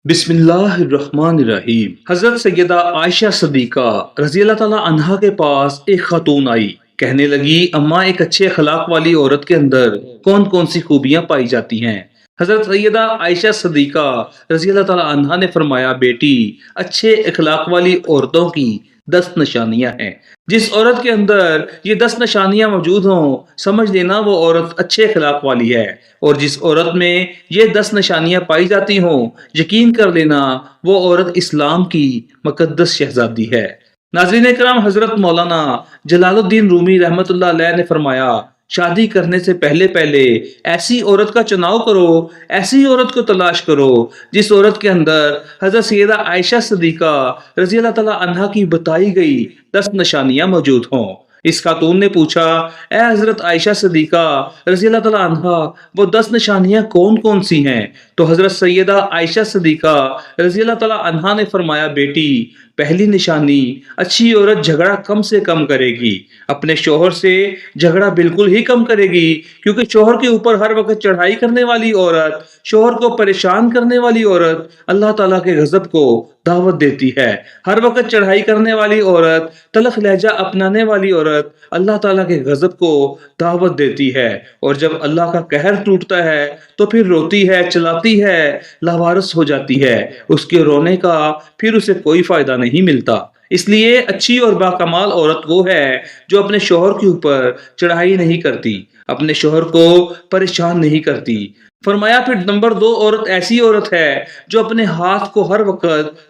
بسم اللہ الرحمن الرحیم۔ حضرت سیدہ عائشہ صدیقہ رضی اللہ تعالیٰ عنہا کے پاس ایک خاتون آئی، کہنے لگی اماں ایک اچھے اخلاق والی عورت کے اندر کون کون سی خوبیاں پائی جاتی ہیں؟ حضرت سیدہ عائشہ صدیقہ رضی اللہ تعالیٰ عنہا نے فرمایا، بیٹی، اچھے اخلاق والی عورتوں کی 10 نشانیاں ہیں۔ جس عورت کے اندر یہ 10 نشانیاں موجود ہوں، سمجھ لینا وہ عورت اچھے اخلاق والی ہے، اور جس عورت میں یہ 10 نشانیاں پائی جاتی ہوں، یقین کر لینا وہ عورت اسلام کی مقدس شہزادی ہے۔ ناظرین اکرام، حضرت مولانا جلال الدین رومی رحمت اللہ علیہ نے فرمایا، شادی کرنے سے پہلے ایسی عورت کا چناؤ کرو، ایسی عورت کو تلاش کرو جس عورت کے اندر حضرت سیدہ عائشہ صدیقہ رضی اللہ تعالیٰ عنہا کی بتائی گئی 10 نشانیاں موجود ہوں۔ اس خاتون نے پوچھا، اے حضرت عائشہ صدیقہ رضی اللہ تعالیٰ عنہا، وہ 10 نشانیاں کون کون سی ہیں؟ تو حضرت سیدہ عائشہ صدیقہ رضی اللہ تعالیٰ عنہا نے فرمایا، بیٹی، پہلی نشانی، اچھی عورت جھگڑا کم سے کم کرے گی، اپنے شوہر سے جھگڑا بالکل ہی کم کرے گی، کیونکہ شوہر کے اوپر ہر وقت چڑھائی کرنے والی عورت، شوہر کو پریشان کرنے والی عورت اللہ تعالیٰ کے غضب کو دعوت دیتی ہے۔ ہر وقت چڑھائی کرنے والی عورت، تلخ لہجہ اپنانے والی عورت اللہ تعالیٰ کے غضب کو دعوت دیتی ہے، اور جب اللہ کا قہر ٹوٹتا ہے تو پھر روتی ہے، چلاتی ہے، لاوارث ہو جاتی ہے، اس کے رونے کا پھر اسے کوئی فائدہ نہیں ملتا۔ اس لیے اچھی اور باکمال عورت وہ ہے جو اپنے شوہر کے اوپر چڑھائی نہیں کرتی، اپنے شوہر کو پریشان نہیں کرتی۔ فرمایا پھر نمبر 2 عورت ایسی عورت ہے جو اپنے ہاتھ کو ہر وقت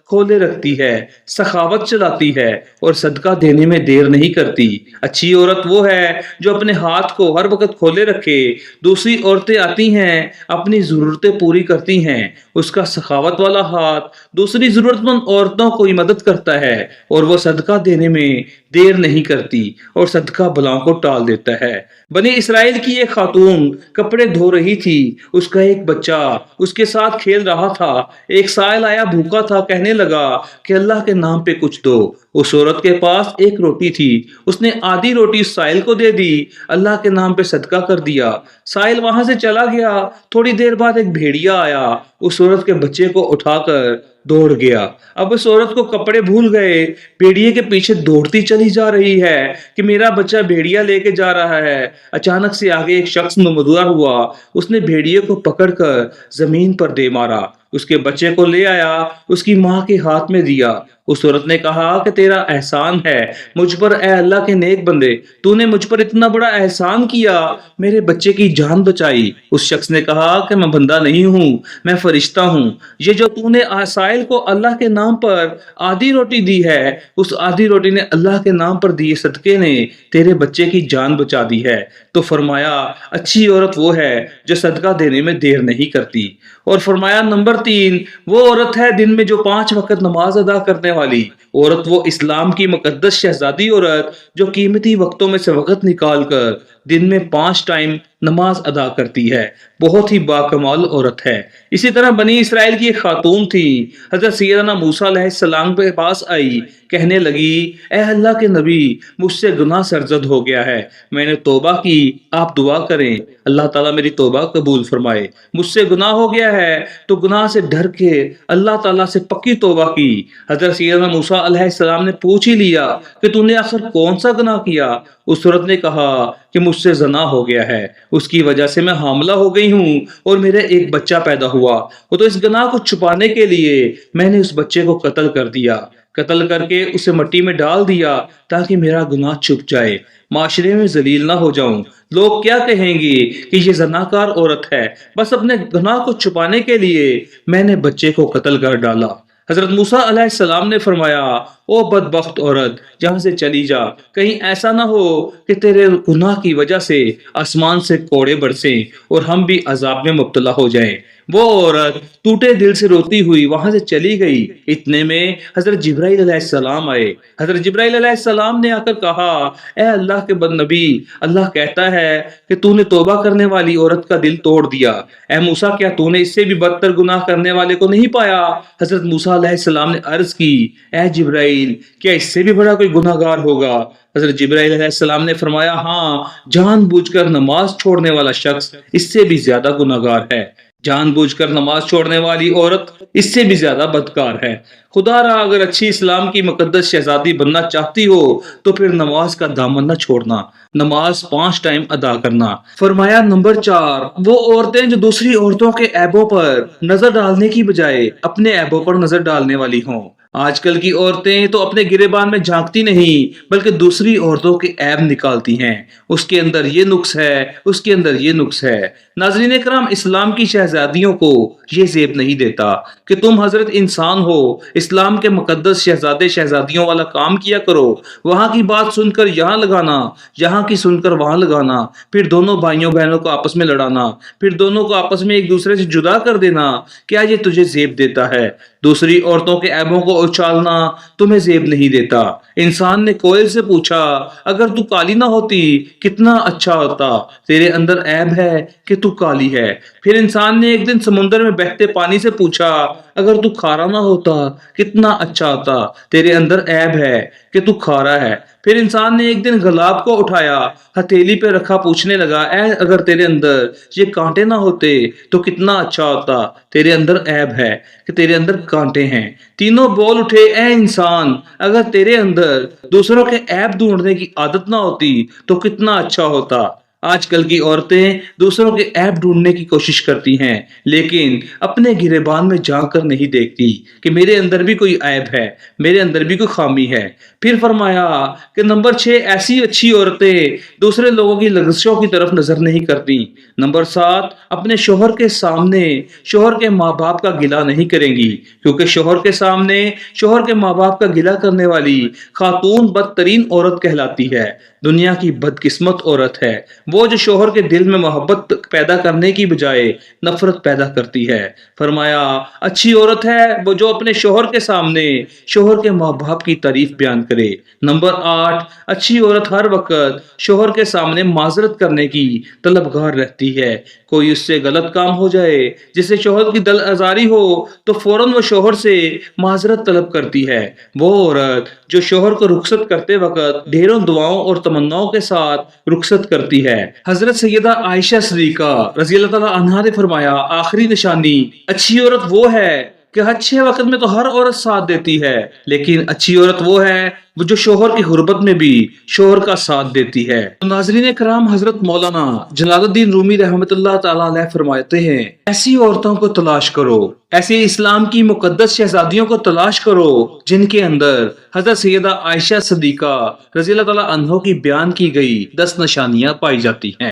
کھولے رکھتی ہے، سخاوت چلاتی ہے اور صدقہ دینے میں دیر نہیں کرتی۔ اچھی عورت وہ ہے جو اپنے ہاتھ کو ہر وقت کھولے رکھے، دوسری عورتیں آتی ہیں، اپنی ضرورتیں پوری کرتی ہیں، اس کا سخاوت والا ہاتھ دوسری ضرورت مند عورتوں کو مدد کرتا ہے، اور وہ صدقہ دینے میں دیر نہیں کرتی اور صدقہ بلاؤں کو ٹال دیتا ہے۔ بنی اسرائیل کی ایک خاتون کپڑے دھو رہی تھی، اس کا ایک بچہ اس کے ساتھ کھیل رہا تھا۔ ایک سائل آیا، بھوکا تھا، کہنے لگا کہ اللہ کے نام پہ کچھ دو۔ اس عورت کے پاس ایک روٹی تھی، اس نے آدھی روٹی اس سائل کو دے دی، اللہ کے نام پہ صدقہ کر دیا۔ سائل وہاں سے چلا گیا، تھوڑی دیر بعد ایک بھیڑیا آیا، اس عورت کے بچے کو اٹھا کر دوڑ گیا۔ اب اس عورت کو کپڑے بھول گئے، بھیڑیے کے پیچھے دوڑتی چلی جا رہی ہے کہ میرا بچہ بھیڑیا لے کے جا رہا ہے۔ اچانک سے آگے ایک شخص نمودار ہوا، اس نے بھیڑیے کو پکڑ کر زمین پر دے مارا، اس کے بچے کو لے آیا، اس کی ماں کے ہاتھ میں دیا۔ اس عورت نے کہا کہ تیرا احسان ہے مجھ پر، اے اللہ کے نیک بندے، تو نے مجھ پر اتنا بڑا احسان کیا، میرے بچے کی جان بچائی۔ اس شخص نے کہا کہ میں بندہ نہیں ہوں، میں فرشتہ ہوں، یہ جو تو نے سائل کو اللہ کے نام پر آدھی روٹی دی ہے، اس آدھی روٹی نے اللہ کے نام پر دیے صدقے نے تیرے بچے کی جان بچا دی ہے۔ تو فرمایا اچھی عورت وہ ہے جو صدقہ دینے میں دیر نہیں کرتی۔ اور فرمایا نمبر 3 وہ عورت ہے دن میں جو 5 وقت نماز ادا کرنے والی عورت، وہ اسلام کی مقدس شہزادی عورت جو قیمتی وقتوں میں سے وقت نکال کر دن میں 5 ٹائم نماز ادا کرتی ہے، بہت ہی باکمال عورت ہے۔ اسی طرح بنی اسرائیل کی ایک خاتون تھی، حضرت سیدنا موسیٰ علیہ السلام کے پاس آئی، کہنے لگی اے اللہ کے نبی، مجھ سے گناہ سرزد ہو گیا ہے، میں نے توبہ کی، آپ دعا کریں اللہ تعالیٰ میری توبہ قبول فرمائے۔ مجھ سے گناہ ہو گیا ہے تو گناہ سے ڈر کے اللہ تعالیٰ سے پکی توبہ کی۔ حضرت سیدنا موسیٰ علیہ السلام نے پوچھ ہی لیا کہ تو نے آخر کون سا گناہ کیا؟ اس عورت نے کہا کہ مجھ سے زنا ہو گیا ہے، اس کی وجہ سے میں حاملہ ہو گئی ہوں اور میرے ایک بچہ پیدا ہوا، تو اس گناہ کو چھپانے کے لیے میں نے اس بچے کو قتل کر دیا، قتل کر کے اسے مٹی میں ڈال دیا تاکہ میرا گناہ چھپ جائے، معاشرے میں ذلیل نہ ہو جاؤں، لوگ کیا کہیں گے کہ یہ زناکار عورت ہے، بس اپنے گناہ کو چھپانے کے لیے میں نے بچے کو قتل کر ڈالا۔ حضرت موسیٰ علیہ السلام نے فرمایا او بدبخت عورت، یہاں سے چلی جا، کہیں ایسا نہ ہو کہ تیرے گناہ کی وجہ سے آسمان سے کوڑے برسیں اور ہم بھی عذاب میں مبتلا ہو جائیں۔ وہ عورت ٹوٹے دل سے روتی ہوئی وہاں سے چلی گئی۔ اتنے میں حضرت جبرائیل علیہ السلام آئے۔ حضرت جبرائیل علیہ السلام نے آ کر کہا اے اللہ کے نبی، اللہ کہتا ہے کہ تو نے توبہ کرنے والی عورت کا دل توڑ دیا۔ اے موسیٰ، کیا تو نے اس سے بھی بدتر گناہ کرنے والے کو نہیں پایا؟ حضرت موسیٰ علیہ السلام نے عرض کی اے جبرائیل، کیا اس سے بھی بڑا کوئی گناہ گار ہوگا؟ حضرت جبرائیل علیہ السلام نے فرمایا ہاں، جان بوجھ کر نماز چھوڑنے والا شخص اس سے بھی زیادہ گناہ گار ہے۔ جان بوجھ کر نماز چھوڑنے والی عورت اس سے بھی زیادہ بدکار ہے۔ خدا را اگر اچھی اسلام کی مقدس شہزادی بننا چاہتی ہو تو پھر نماز کا دامن نہ چھوڑنا، نماز 5 ٹائم ادا کرنا۔ فرمایا نمبر 4، وہ عورتیں جو دوسری عورتوں کے عیبوں پر نظر ڈالنے کی بجائے اپنے عیبوں پر نظر ڈالنے والی ہوں۔ آج کل کی عورتیں تو اپنے گریبان میں جھانکتی نہیں بلکہ دوسری عورتوں کے عیب نکالتی ہیں، اس کے اندر یہ نقص ہے، اس کے اندر یہ نقص ہے۔ ناظرین کرام، اسلام کی شہزادیوں کو یہ زیب نہیں دیتا کہ تم حضرت انسان ہو، اسلام کے مقدس شہزادے شہزادیوں والا کام کیا کرو، وہاں کی بات سن کر یہاں لگانا، یہاں کی سن کر وہاں لگانا، پھر دونوں بھائیوں بہنوں کو آپس میں لڑانا، پھر دونوں کو آپس میں ایک دوسرے سے جدا کر دینا، کیا یہ تجھے زیب دیتا ہے؟ دوسری عورتوں کے عیبوں کو اچھالنا تمہیں زیب نہیں دیتا۔ انسان نے کوئل سے پوچھا، اگر تو کالی نہ ہوتی کتنا اچھا ہوتا، تیرے اندر عیب ہے کہ تو کالی ہے۔ پھر انسان نے ایک دن سمندر میں بہتے پانی سے پوچھا، اگر تو کھارا نہ ہوتا کتنا اچھا ہوتا، تیرے اندر عیب ہے کہ تو کھارا ہے۔ پھر انسان نے ایک دن گلاب کو اٹھایا، ہتھیلی پہ رکھا، پوچھنے لگا، اے اگر تیرے اندر یہ کانٹے نہ ہوتے تو کتنا اچھا ہوتا، تیرے اندر عیب ہے کہ تیرے اندر کانٹے ہیں۔ تینوں بول اٹھے، اے انسان اگر تیرے اندر دوسروں کے عیب ڈھونڈنے کی عادت نہ ہوتی تو کتنا اچھا ہوتا۔ آج کل کی عورتیں دوسروں کے عیب ڈھونڈنے کی کوشش کرتی ہیں لیکن اپنے گریبان میں جا کر نہیں دیکھتی کہ میرے اندر بھی کوئی عیب ہے، میرے اندر بھی کوئی خامی ہے۔ پھر فرمایا کہ نمبر 6، ایسی اچھی عورتیں دوسرے لوگوں کی لغزشوں کی طرف نظر نہیں کرتی۔ نمبر 7، اپنے شوہر کے سامنے شوہر کے ماں باپ کا گلہ نہیں کریں گی، کیونکہ شوہر کے سامنے شوہر کے ماں باپ کا گلہ کرنے والی خاتون بدترین عورت کہلاتی ہے، دنیا کی بدقسمت عورت ہے وہ جو شوہر کے دل میں محبت پیدا کرنے کی بجائے نفرت پیدا کرتی ہے۔ فرمایا اچھی عورت ہے وہ جو اپنے شوہر کے سامنے شوہر کے ماں باپ کی تعریف بیان کرے۔ نمبر 8، اچھی عورت ہر وقت شوہر کے سامنے معذرت کرنے کی طلبگار رہتی ہے۔ کوئی اس سے غلط کام ہو جائے جسے شوہر کی دل آزاری ہو تو فوراً وہ شوہر سے معذرت طلب کرتی ہے۔ وہ عورت جو شوہر کو رخصت کرتے وقت ڈھیروں دعاؤں اور تمناؤں کے ساتھ رخصت کرتی ہے۔ حضرت سیدہ عائشہ صدیقہ رضی اللہ تعالیٰ عنہا نے فرمایا، آخری نشانی اچھی عورت وہ ہے کہ اچھے وقت میں تو ہر عورت ساتھ دیتی ہے، لیکن اچھی عورت وہ ہے جو شوہر کی غربت میں بھی شوہر کا ساتھ دیتی ہے۔ ناظرین کرام، حضرت مولانا جلال الدین رومی رحمۃ اللہ تعالیٰ علیہ فرماتے ہیں، ایسی عورتوں کو تلاش کرو، ایسے اسلام کی مقدس شہزادیوں کو تلاش کرو جن کے اندر حضرت سیدہ عائشہ صدیقہ رضی اللہ تعالیٰ عنہ کی بیان کی گئی 10 نشانیاں پائی جاتی ہیں۔